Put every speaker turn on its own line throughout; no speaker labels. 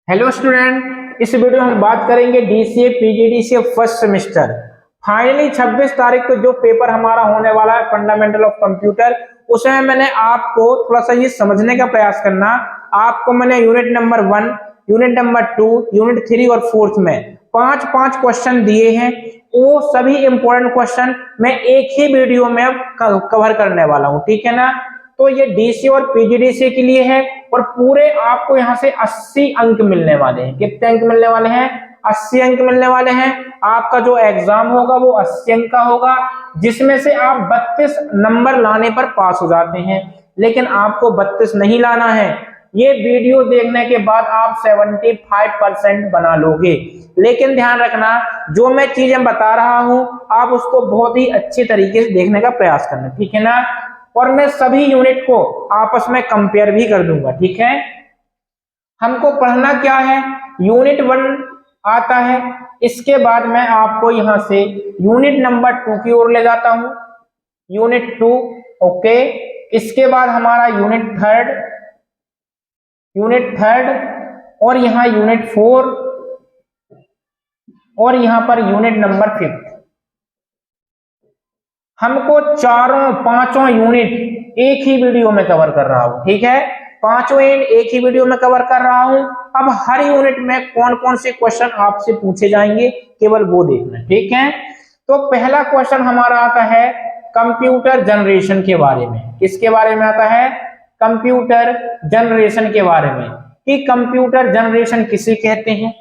Hello student, इस video में हम बात करेंगे DCA PGDCA first semester. Finally 26 तारीख को जो पेपर हमारा होने वाला है फंडामेंटल ऑफ कंप्यूटर, उसमें मैंने आपको थोड़ा सा ये समझने का प्रयास करना। आपको मैंने unit number 1, unit number 2, unit 3 और 4 में 5-5 क्वेश्चन दिए हैं। वो सभी इंपॉर्टेंट क्वेश्चन मैं एक ही वीडियो में अब कवर करने वाला हूँ, ठीक है ना। तो ये डीसी और पीजीडीसी के लिए है और पूरे आपको यहाँ से 80 अंक मिलने वाले हैं। कितने अंक मिलने वाले हैं? 80 अंक मिलने वाले हैं। आपका जो एग्जाम होगा वो 80 अंक का होगा, जिसमें से आप 32 नंबर लाने पर पास हो जाते हैं। लेकिन आपको 32 नहीं लाना है, ये वीडियो देखने के बाद आप 75% बना लोगे। लेकिन ध्यान रखना, जो मैं चीजें बता रहा हूं आप उसको बहुत ही अच्छे तरीके से देखने का प्रयास करना, ठीक है ना। और मैं सभी यूनिट को आपस में कंपेयर भी कर दूंगा, ठीक है। हमको पढ़ना क्या है, यूनिट 1 आता है, इसके बाद मैं आपको यहां से यूनिट नंबर 2 की ओर ले जाता हूं। Unit 2, okay. इसके बाद हमारा यूनिट थर्ड और यहाँ यूनिट 4 और यहाँ पर यूनिट नंबर 5। हमको पांचों यूनिट एक ही वीडियो में कवर कर रहा हूं, ठीक है। पांचों यूनिट एक ही वीडियो में कवर कर रहा हूं। अब हर यूनिट में कौन कौन से क्वेश्चन आपसे पूछे जाएंगे, केवल वो देखना, ठीक है। तो पहला क्वेश्चन हमारा आता है कंप्यूटर जनरेशन के बारे में। किसके बारे में आता है? कंप्यूटर जनरेशन के बारे में, कि कंप्यूटर जनरेशन किसे कहते हैं,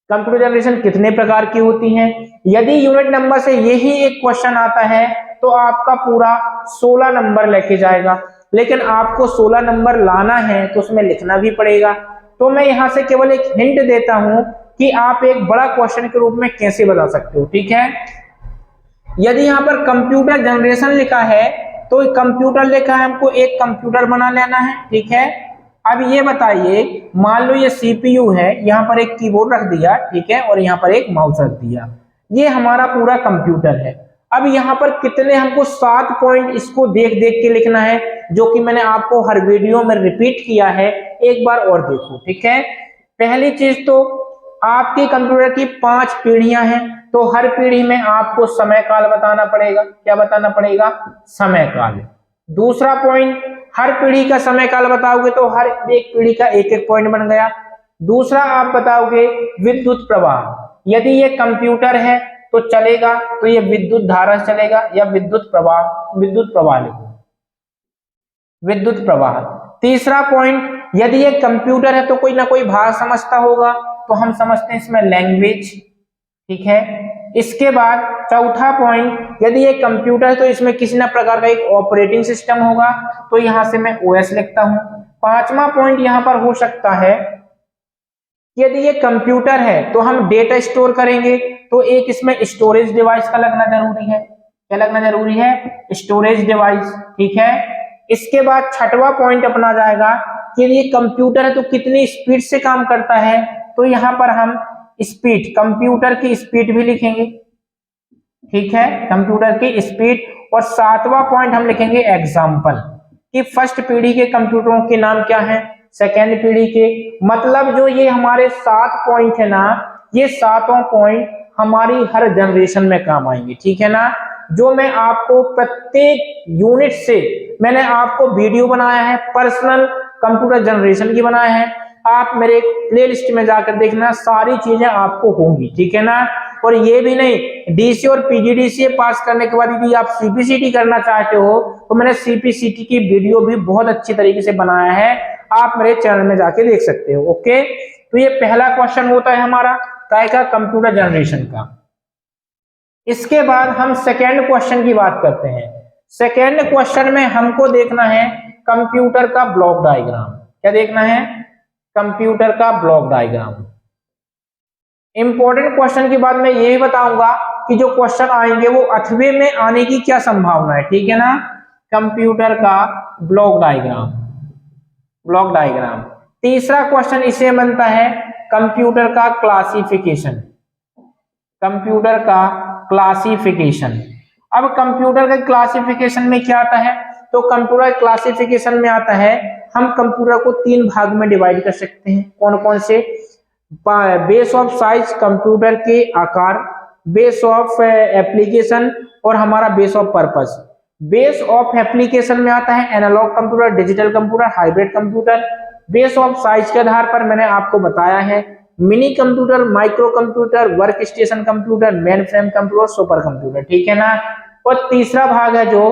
कंप्यूटर जनरेशन कितने प्रकार की होती हैं। यदि यूनिट नंबर से यही एक क्वेश्चन आता है तो आपका पूरा 16 नंबर लेके जाएगा। लेकिन आपको 16 नंबर लाना है तो उसमें लिखना भी पड़ेगा। तो मैं यहां से केवल एक हिंट देता हूं कि आप एक बड़ा क्वेश्चन के रूप में कैसे बता सकते हो, ठीक है। यदि यहाँ पर कंप्यूटर जनरेशन लिखा है तो कंप्यूटर लिखा है, हमको एक कंप्यूटर बना लेना है, ठीक है। अब ये बताइए, मान लो ये सीपीयू है, यहाँ पर एक कीबोर्ड रख दिया, ठीक है, और यहाँ पर एक माउस रख दिया, ये हमारा पूरा कंप्यूटर है। अब यहाँ पर कितने, हमको 7 पॉइंट इसको देख देख के लिखना है, जो कि मैंने आपको हर वीडियो में रिपीट किया है। एक बार और देखो, ठीक है। पहली चीज तो आपके कंप्यूटर की 5 पीढ़ियां हैं, तो हर पीढ़ी में आपको समय काल बताना पड़ेगा। क्या बताना पड़ेगा? समय काल। दूसरा पॉइंट, हर पीढ़ी का समय काल बताओगे तो हर एक पीढ़ी का एक एक पॉइंट बन गया। दूसरा आप बताओगे विद्युत प्रवाह, यदि ये कंप्यूटर है तो चलेगा तो ये विद्युत धारा चलेगा या विद्युत प्रवाह लिखो, विद्युत प्रवाह। तीसरा पॉइंट, यदि ये कंप्यूटर है तो कोई ना कोई भाषा समझता होगा, तो हम समझते हैं इसमें लैंग्वेज, ठीक है। इसके बाद चौथा पॉइंट, यदि ये कंप्यूटर है तो इसमें किसी न प्रकार का एक ऑपरेटिंग सिस्टम होगा, तो यहां से मैं ओएस लिखता हूं। पांचवा पॉइंट यहां पर हो सकता है, यदि ये कंप्यूटर है तो हम डेटा स्टोर करेंगे, तो एक इसमें स्टोरेज डिवाइस का लगना जरूरी है। क्या लगना जरूरी है? स्टोरेज डिवाइस, ठीक है। इसके बाद छठवां पॉइंट अपना जाएगा कि ये कंप्यूटर है तो कितनी स्पीड से काम करता है, तो यहां पर हम स्पीड, कंप्यूटर की स्पीड भी लिखेंगे, ठीक है, कंप्यूटर की स्पीड। और 7वां पॉइंट हम लिखेंगे एग्जाम्पल, कि फर्स्ट पीढ़ी के कंप्यूटरों के नाम क्या है, सेकेंड पीढ़ी के। मतलब जो ये हमारे 7 पॉइंट है ना, ये 7 पॉइंट हमारी हर जनरेशन में काम आएंगे, ठीक है ना। जो मैं आपको प्रत्येक यूनिट से मैंने आपको वीडियो बनाया है, पर्सनल कंप्यूटर जनरेशन की बनाया है। आप मेरे प्लेलिस्ट में जाकर देखना, सारी चीजें आपको होंगी, ठीक है ना। और ये भी नहीं, डीसी और पीजीडीसी पास करने के बाद यदि आप सीपीसीटी करना चाहते हो तो मैंने सीपीसीटी की वीडियो भी बहुत अच्छी तरीके से बनाया है, आप मेरे चैनल में जाके देख सकते हो, ओके। तो ये पहला क्वेश्चन होता है हमारा काय का, कंप्यूटर जनरेशन का। इसके बाद हम सेकेंड क्वेश्चन की बात करते हैं। सेकेंड क्वेश्चन में हमको देखना है कंप्यूटर का ब्लॉक डायग्राम। क्या देखना है? कंप्यूटर का ब्लॉक डायग्राम। इंपॉर्टेंट क्वेश्चन के बाद मैं यही बताऊंगा कि जो क्वेश्चन आएंगे वो 8वें में आने की क्या संभावना है, ठीक है ना। कंप्यूटर का ब्लॉक डायग्राम, ब्लॉक डायग्राम। तीसरा क्वेश्चन इसे बनता है कंप्यूटर का क्लासिफिकेशन, कंप्यूटर का क्लासिफिकेशन। अब कंप्यूटर के क्लासिफिकेशन में क्या आता है, तो कंप्यूटर क्लासिफिकेशन में आता है, हम कंप्यूटर को 3 भाग में डिवाइड कर सकते हैं। कौन कौन से? बेस ऑफ साइज, कंप्यूटर के आकार, बेस ऑफ एप्लीकेशन और हमारा base of purpose. Base of application में आता है analogue computer, digital computer, hybrid computer. Base of size के आधार पर मैंने आपको बताया है mini computer, micro computer, workstation computer, mainframe computer, super computer, ठीक है ना। और तीसरा भाग है जो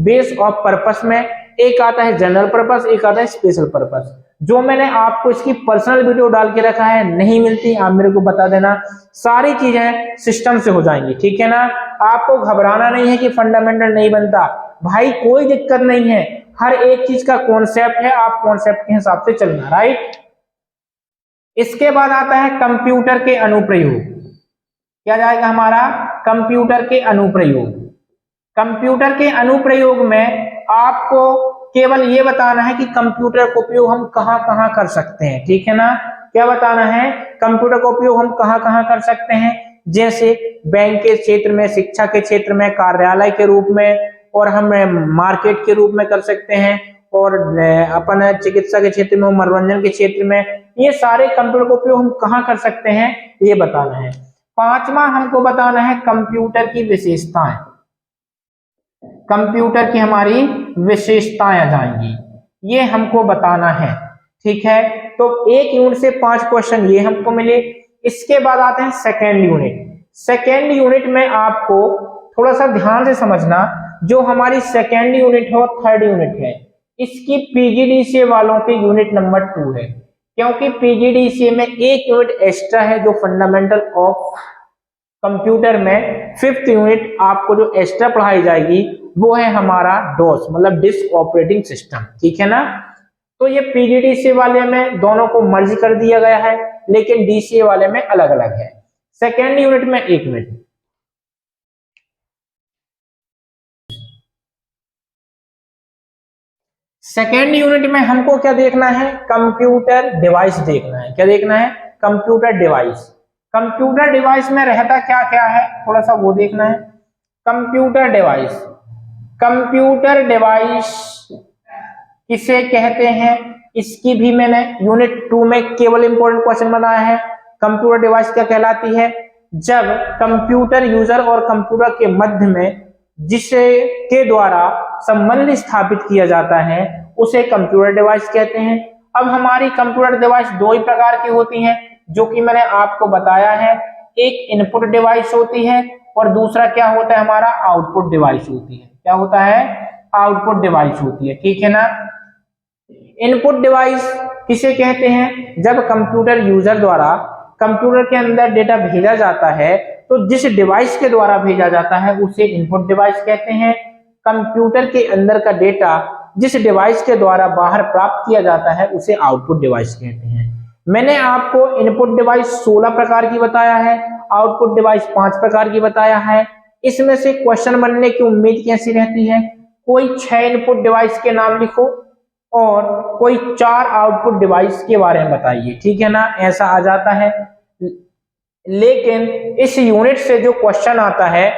बेस ऑफ पर्पस में, एक आता है जनरल पर्पस, एक आता है स्पेशल पर्पस। जो मैंने आपको इसकी पर्सनल वीडियो डाल के रखा है, नहीं मिलती आप मेरे को बता देना, सारी चीजें सिस्टम से हो जाएंगी, ठीक है ना। आपको घबराना नहीं है कि फंडामेंटल नहीं बनता, भाई कोई दिक्कत नहीं है, हर एक चीज का कॉन्सेप्ट है, आप कॉन्सेप्ट के हिसाब से चलना, राइट। इसके बाद आता है कंप्यूटर के अनुप्रयोग। क्या जाएगा हमारा? कंप्यूटर के अनुप्रयोग। कंप्यूटर के अनुप्रयोग में आपको केवल ये बताना है कि कंप्यूटर का उपयोग हम कहां कहां कर सकते हैं, ठीक है ना। क्या बताना है? कंप्यूटर का उपयोग हम कहां कहां कर सकते हैं, जैसे बैंक के क्षेत्र में, शिक्षा के क्षेत्र में, कार्यालय के रूप में, और हम मार्केट के रूप में कर सकते हैं, और अपन चिकित्सा के क्षेत्र में, मनोरंजन के क्षेत्र में, ये सारे कंप्यूटर का उपयोग हम कहां कर सकते हैं ये बताना है। पांचवा हमको बताना है कंप्यूटर की विशेषताएं। कंप्यूटर की हमारी विशेषताएं आ जाएंगी, ये हमको बताना है, ठीक है। तो एक यूनिट से 5 क्वेश्चन ये हमको मिले। इसके बाद आते हैं सेकेंड यूनिट। सेकेंड यूनिट में आपको थोड़ा सा ध्यान से समझना, जो हमारी सेकेंड यूनिट है और थर्ड यूनिट है, इसकी पीजीडीसीए वालों के यूनिट नंबर 2 है, क्योंकि पीजीडीसीए में एक यूनिट एक्स्ट्रा है जो फंडामेंटल ऑफ कंप्यूटर में 5th यूनिट आपको जो एक्स्ट्रा पढ़ाई जाएगी वो है हमारा डोस, मतलब डिस्क ऑपरेटिंग सिस्टम, ठीक है ना। तो ये पीजीडीसीए वाले में दोनों को मर्ज कर दिया गया है, लेकिन डीसीए वाले में अलग अलग है। सेकेंड यूनिट में, एक मिनट, सेकेंड यूनिट में हमको क्या देखना है? कंप्यूटर डिवाइस देखना है। क्या देखना है? Computer device. कंप्यूटर डिवाइस में रहता क्या क्या है, थोड़ा सा वो देखना है। कंप्यूटर डिवाइस, कंप्यूटर डिवाइस किसे कहते हैं, इसकी भी मैंने यूनिट 2 में केवल इंपॉर्टेंट क्वेश्चन बनाया है। कंप्यूटर डिवाइस क्या कहलाती है? जब कंप्यूटर यूजर और कंप्यूटर के मध्य में जिसे के द्वारा संबंध स्थापित किया जाता है उसे कंप्यूटर डिवाइस कहते हैं। अब हमारी कंप्यूटर डिवाइस 2 ही प्रकार की होती हैं, जो कि मैंने आपको बताया है। एक इनपुट डिवाइस होती है और दूसरा क्या होता है हमारा? आउटपुट डिवाइस होती है। क्या होता है? आउटपुट डिवाइस होती है, ठीक है ना। इनपुट डिवाइस किसे कहते हैं? जब कंप्यूटर यूजर द्वारा कंप्यूटर के अंदर डेटा भेजा जाता है तो जिस डिवाइस के द्वारा भेजा जाता है उसे इनपुट डिवाइस कहते हैं। कंप्यूटर के अंदर का डेटा जिस डिवाइस के द्वारा बाहर प्राप्त किया जाता है उसे आउटपुट डिवाइस कहते हैं। मैंने आपको इनपुट डिवाइस 16 प्रकार की बताया है, आउटपुट डिवाइस 5 प्रकार की बताया है। इसमें से क्वेश्चन बनने की उम्मीद कैसी रहती है? कोई 6 इनपुट डिवाइस के नाम लिखो और कोई 4 आउटपुट डिवाइस के बारे में बताइए, ठीक है ना, ऐसा आ जाता है। लेकिन इस यूनिट से जो क्वेश्चन आता है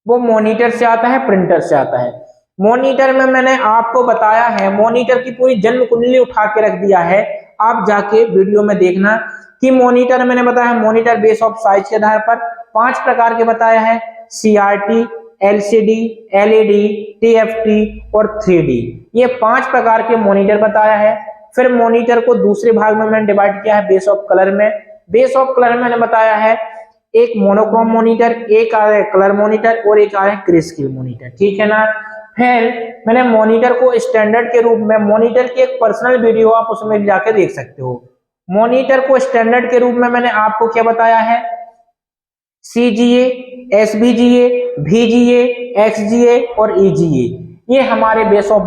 वो मॉनिटर से आता है, प्रिंटर से आता है। मॉनिटर में मैंने आपको बताया है, मॉनिटर की पूरी जन्म कुंडली उठा के रख दिया है, आप जाके वीडियो में देखना कि मॉनिटर मैंने बताया है। मॉनिटर बेस ऑफ साइज के आधार पर 5 प्रकार के बताया है, सीआरटी, एलसीडी, एलईडी, टीएफटी और 3D, ये 5 प्रकार के मॉनिटर बताया है। फिर मॉनिटर को दूसरे भाग में मैंने डिवाइड किया है बेस ऑफ कलर में। बेस ऑफ कलर में मैंने बताया है एक मोनोक्रोम मॉनिटर, एक आ रहा है कलर मॉनिटर और एक आ रहा है ग्रे स्केल मॉनिटर, ठीक है ना। फिर मैंने मॉनिटर को स्टैंडर्ड के रूप में, मॉनिटर की एक पर्सनल वीडियो आप उसमें जाकर देख सकते हो। मॉनिटर को स्टैंडर्ड के रूप में मैंने आपको क्या बताया है? CGA, SVGA, VGA, XGA और EGA, ये हमारे बेस ऑफ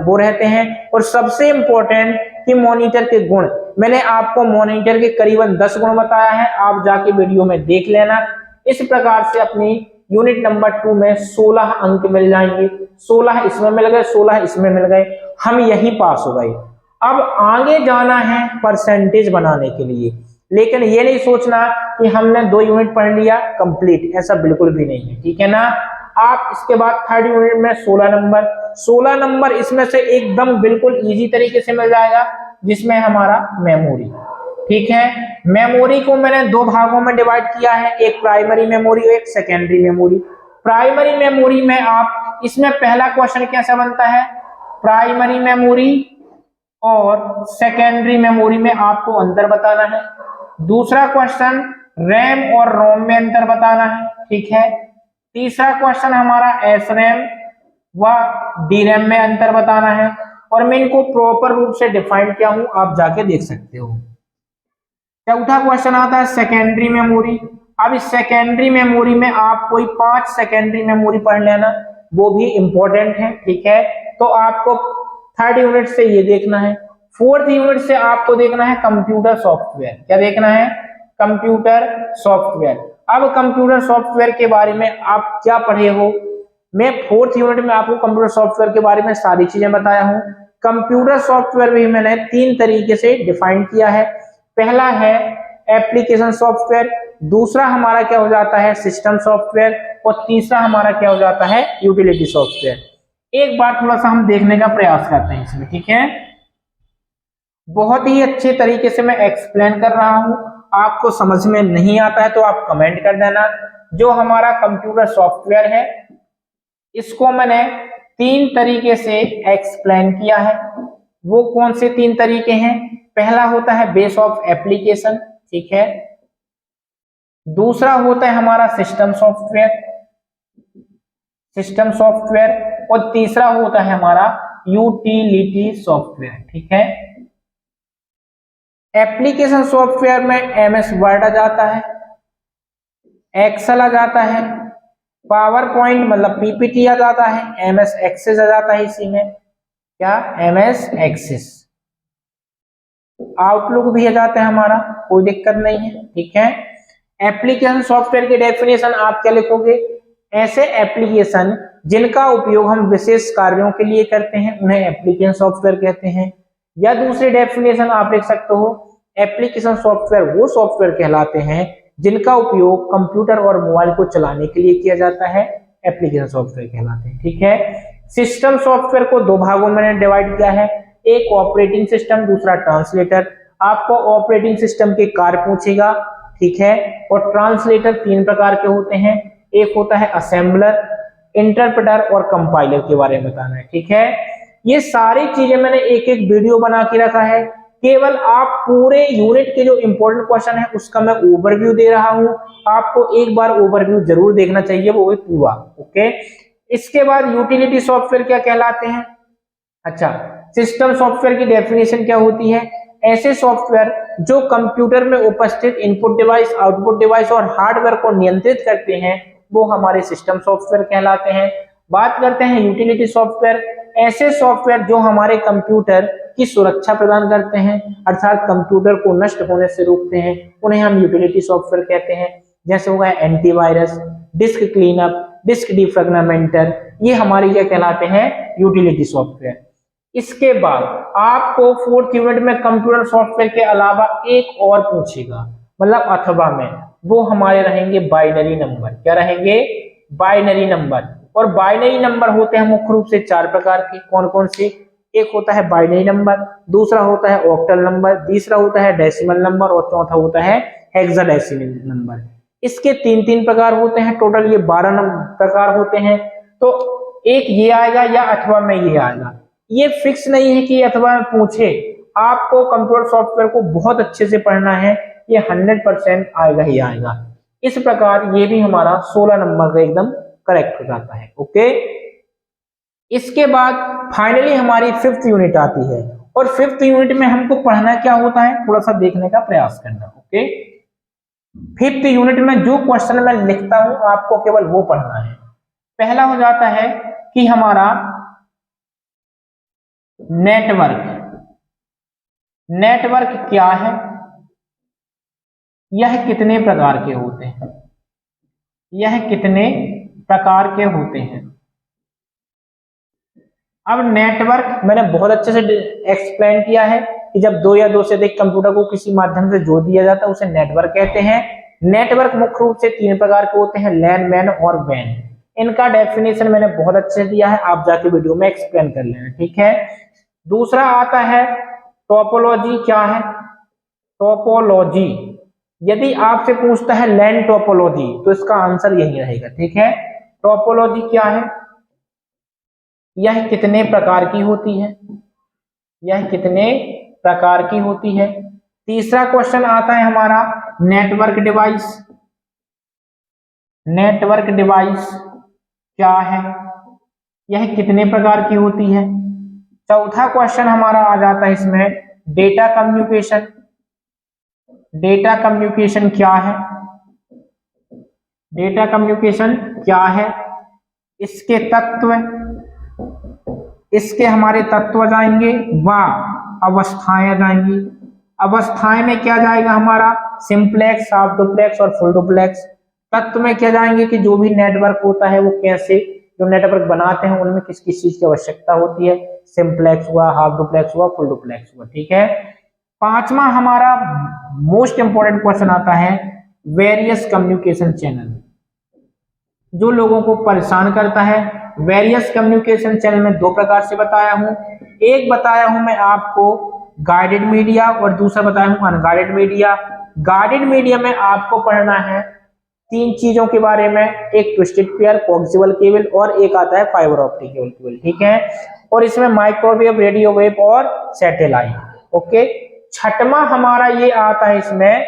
वो रहते हैं। और सबसे इंपॉर्टेंट कि मॉनिटर के गुण, मैंने आपको मॉनिटर के करीबन 10 गुण बताया है, आप जाके वीडियो में देख लेना। इस प्रकार से अपनी यूनिट नंबर 2 में 16 अंक मिल जाएंगे, 16 इसमें मिल गए, 16 इसमें मिल गए, हम यही पास हो गए। अब आगे जाना है परसेंटेज बनाने के लिए, लेकिन ये नहीं सोचना कि हमने 2 यूनिट पढ़ लिया कंप्लीट, ऐसा बिल्कुल भी नहीं है, ठीक है ना। आप इसके बाद थर्ड यूनिट में 16 नंबर इसमें से एकदम बिल्कुल इजी तरीके से मिल जाएगा, जिसमें हमारा मेमोरी। ठीक है, मेमोरी को मैंने दो भागों में डिवाइड किया है, एक प्राइमरी मेमोरी और एक सेकेंडरी मेमोरी। प्राइमरी मेमोरी में आप इसमें पहला क्वेश्चन कैसा बनता है, प्राइमरी मेमोरी और सेकेंडरी मेमोरी में आपको अंतर बताना है। दूसरा क्वेश्चन रैम और रोम में अंतर बताना है। ठीक है, तीसरा क्वेश्चन हमारा एस रैम व डी रैम में अंतर बताना है, और मैं इनको प्रॉपर रूप से डिफाइन किया हूं, आप जाके देख सकते हो। चौथा क्वेश्चन आता है सेकेंडरी मेमोरी। अब इस सेकेंडरी मेमोरी में आप कोई 5 सेकेंडरी मेमोरी पढ़ लेना, वो भी इंपॉर्टेंट है। ठीक है, तो आपको थर्ड यूनिट से ये देखना है। फोर्थ यूनिट से आपको देखना है कंप्यूटर सॉफ्टवेयर। क्या देखना है, कंप्यूटर सॉफ्टवेयर। अब कंप्यूटर सॉफ्टवेयर के बारे में आप क्या पढ़े हो, मैं फोर्थ यूनिट में आपको कंप्यूटर सॉफ्टवेयर के बारे में सारी चीजें बताया हूं। कंप्यूटर सॉफ्टवेयर भी मैंने 3 तरीके से डिफाइन किया है। पहला है एप्लीकेशन सॉफ्टवेयर, दूसरा हमारा क्या हो जाता है सिस्टम सॉफ्टवेयर, और तीसरा हमारा क्या हो जाता है यूटिलिटी सॉफ्टवेयर। एक बार थोड़ा सा हम देखने का प्रयास करते हैं इसमें। ठीक है, बहुत ही अच्छे तरीके से मैं एक्सप्लेन कर रहा हूं, आपको समझ में नहीं आता है तो आप कमेंट कर देना। जो हमारा कंप्यूटर सॉफ्टवेयर है इसको मैंने 3 तरीके से एक्सप्लेन किया है। वो कौन से 3 तरीके हैं, पहला होता है बेस ऑफ एप्लीकेशन। ठीक है, दूसरा होता है हमारा सिस्टम सॉफ्टवेयर, और तीसरा होता है हमारा यूटिलिटी सॉफ्टवेयर। ठीक है, एप्लीकेशन सॉफ्टवेयर में एमएस वर्ड आ जाता है, एक्सेल आ जाता है, पावर पॉइंट मतलब पीपीटी आ जाता है, एमएस एक्सेस आ जाता है, इसी में क्या एमएस एक्सेस, आउटलुक भी आ जाता है हमारा, कोई दिक्कत नहीं है। ठीक है, एप्लीकेशन सॉफ्टवेयर की डेफिनेशन आप क्या लिखोगे, ऐसे एप्लीकेशन जिनका उपयोग हम विशेष कार्यों के लिए करते हैं उन्हें एप्लीकेशन सॉफ्टवेयर कहते हैं। या दूसरी डेफिनेशन आप लिख सकते हो, एप्लीकेशन सॉफ्टवेयर वो सॉफ्टवेयर कहलाते हैं जिनका उपयोग कंप्यूटर और मोबाइल को चलाने के लिए किया जाता है, एप्लीकेशन सॉफ्टवेयर कहलाते हैं। ठीक है, सिस्टम सॉफ्टवेयर को 2 भागों में डिवाइड किया है, एक ऑपरेटिंग सिस्टम, दूसरा ट्रांसलेटर। आपको ऑपरेटिंग सिस्टम के कार्य पूछेगा। ठीक है, और ट्रांसलेटर 3 प्रकार के होते हैं, एक होता है असेंबलर, इंटरप्रेटर और कंपाइलर के बारे में बताना है। ठीक है, ये सारी चीजें मैंने एक एक वीडियो बना के रखा है, केवल आप पूरे यूनिट के जो इंपॉर्टेंट क्वेश्चन है उसका मैं ओवरव्यू दे रहा हूं, आपको एक बार ओवरव्यू जरूर देखना चाहिए, वो भी पूरा। ओके, इसके बाद यूटिलिटी सॉफ्टवेयर क्या कहलाते हैं। अच्छा, सिस्टम सॉफ्टवेयर की डेफिनेशन क्या होती है, ऐसे सॉफ्टवेयर जो कंप्यूटर में उपस्थित इनपुट डिवाइस, आउटपुट डिवाइस और हार्डवेयर को नियंत्रित करते हैं वो हमारे सिस्टम सॉफ्टवेयर कहलाते हैं। बात करते हैं यूटिलिटी सॉफ्टवेयर, ऐसे सॉफ्टवेयर जो हमारे कंप्यूटर की सुरक्षा प्रदान करते हैं, अर्थात कंप्यूटर को नष्ट होने से रोकते हैं, उन्हें हम यूटिलिटी सॉफ्टवेयर कहते हैं। जैसे होगा antivirus, disc cleanup, disc defragmenter, ये हमारी क्या कहलाते हैं यूटिलिटी सॉफ्टवेयर। इसके बाद आपको फोर्थ यूनिट में कंप्यूटर सॉफ्टवेयर के अलावा एक और पूछेगा, मतलब अथवा में, वो हमारे रहेंगे बाइनरी नंबर। क्या रहेंगे, बाइनरी नंबर। और बाइनरी नंबर होते हैं मुख्य रूप से 4 प्रकार के, कौन कौन से, एक होता है बाइनरी नंबर, दूसरा होता है ऑक्टल नंबर, तीसरा होता है डेसिमल नंबर और चौथा होता है हेक्साडेसिमल नंबर। इसके 3-3 प्रकार होते हैं, टोटल ये 12 प्रकार होते हैं। तो एक ये आएगा या अथवा में ये आएगा, ये फिक्स नहीं है कि अथवा में पूछे, आपको कंप्यूटर सॉफ्टवेयर को बहुत अच्छे से पढ़ना है, ये 100% आएगा ही आएगा। इस प्रकार ये भी हमारा 16 नंबर का एकदम करेक्ट हो जाता है। ओके, इसके बाद फाइनली हमारी 5th यूनिट आती है, और 5th यूनिट में हमको पढ़ना क्या होता है थोड़ा सा देखने का प्रयास करना। ओके, 5th यूनिट में जो क्वेश्चन मैं लिखता हूं आपको केवल वो पढ़ना है। पहला हो जाता है कि हमारा नेटवर्क क्या है, यह कितने प्रकार के होते हैं, यह कितने प्रकार के होते हैं। अब नेटवर्क मैंने बहुत अच्छे से एक्सप्लेन किया है कि जब 2 या 2 से अधिक कंप्यूटर को किसी माध्यम से जोड़ दिया जाता है उसे नेटवर्क कहते हैं। नेटवर्क मुख्य रूप से 3 प्रकार के होते हैं, लैन, मैन और वैन। इनका डेफिनेशन मैंने बहुत अच्छे से दिया है, आप जाके वीडियो में एक्सप्लेन कर लेना, ठीक है। दूसरा आता है टोपोलॉजी। क्या है टोपोलॉजी? यदि आपसे पूछता है लैंड टोपोलॉजी तो इसका आंसर यही रहेगा, ठीक है। टोपोलॉजी क्या है? यह कितने प्रकार की होती है? यह कितने प्रकार की होती है? तीसरा क्वेश्चन आता है हमारा नेटवर्क डिवाइस। नेटवर्क डिवाइस क्या है? यह कितने प्रकार की होती है? चौथा क्वेश्चन हमारा आ जाता है इसमें डेटा कम्युनिकेशन। डेटा कम्युनिकेशन क्या है? डेटा कम्युनिकेशन क्या है? इसके तत्व, इसके हमारे तत्व जाएंगे व अवस्थाएं जाएंगी। अवस्थाएं में क्या जाएगा हमारा? सिंप्लेक्स, हाफ डुप्लेक्स और फुल डुप्लेक्स। तत्व में क्या जाएंगे कि जो भी नेटवर्क होता है वो कैसे, जो नेटवर्क बनाते हैं उनमें किस किस चीज की आवश्यकता होती है, सिंप्लेक्स हुआ, हाफ डुप्लेक्स हुआ, फुल डुप्लेक्स हुआ, ठीक है। पांचवा हमारा मोस्ट इंपॉर्टेंट क्वेश्चन आता है वेरियस कम्युनिकेशन चैनल, जो लोगों को परेशान करता है। वेरियस कम्युनिकेशन चैनल में दो प्रकार से बताया हूं, एक बताया हूं मैं आपको गाइडेड मीडिया और दूसरा बताया हूं अनगाइडेड मीडिया। गाइडेड मीडिया में आपको पढ़ना है तीन चीजों के बारे में, एक ट्विस्टेड पेयर, कोएक्सियल केबल और एक आता है फाइबर ऑप्टिक केबल, ठीक है। और इसमें माइक्रोवेव, रेडियो वेव और सैटेलाइट, ओके। छठवां हमारा ये आता है इसमें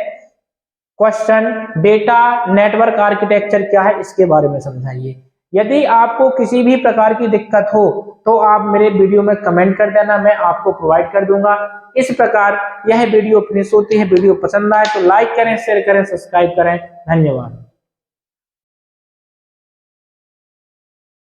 क्वेश्चन डेटा नेटवर्क आर्किटेक्चर क्या है, इसके बारे में समझाइए। यदि आपको किसी भी प्रकार की दिक्कत हो तो आप मेरे वीडियो में कमेंट कर देना, मैं आपको प्रोवाइड कर दूंगा। इस प्रकार यह वीडियो फिनिश होती है। वीडियो पसंद आए तो लाइक करें, शेयर करें, सब्सक्राइब करें। धन्यवाद।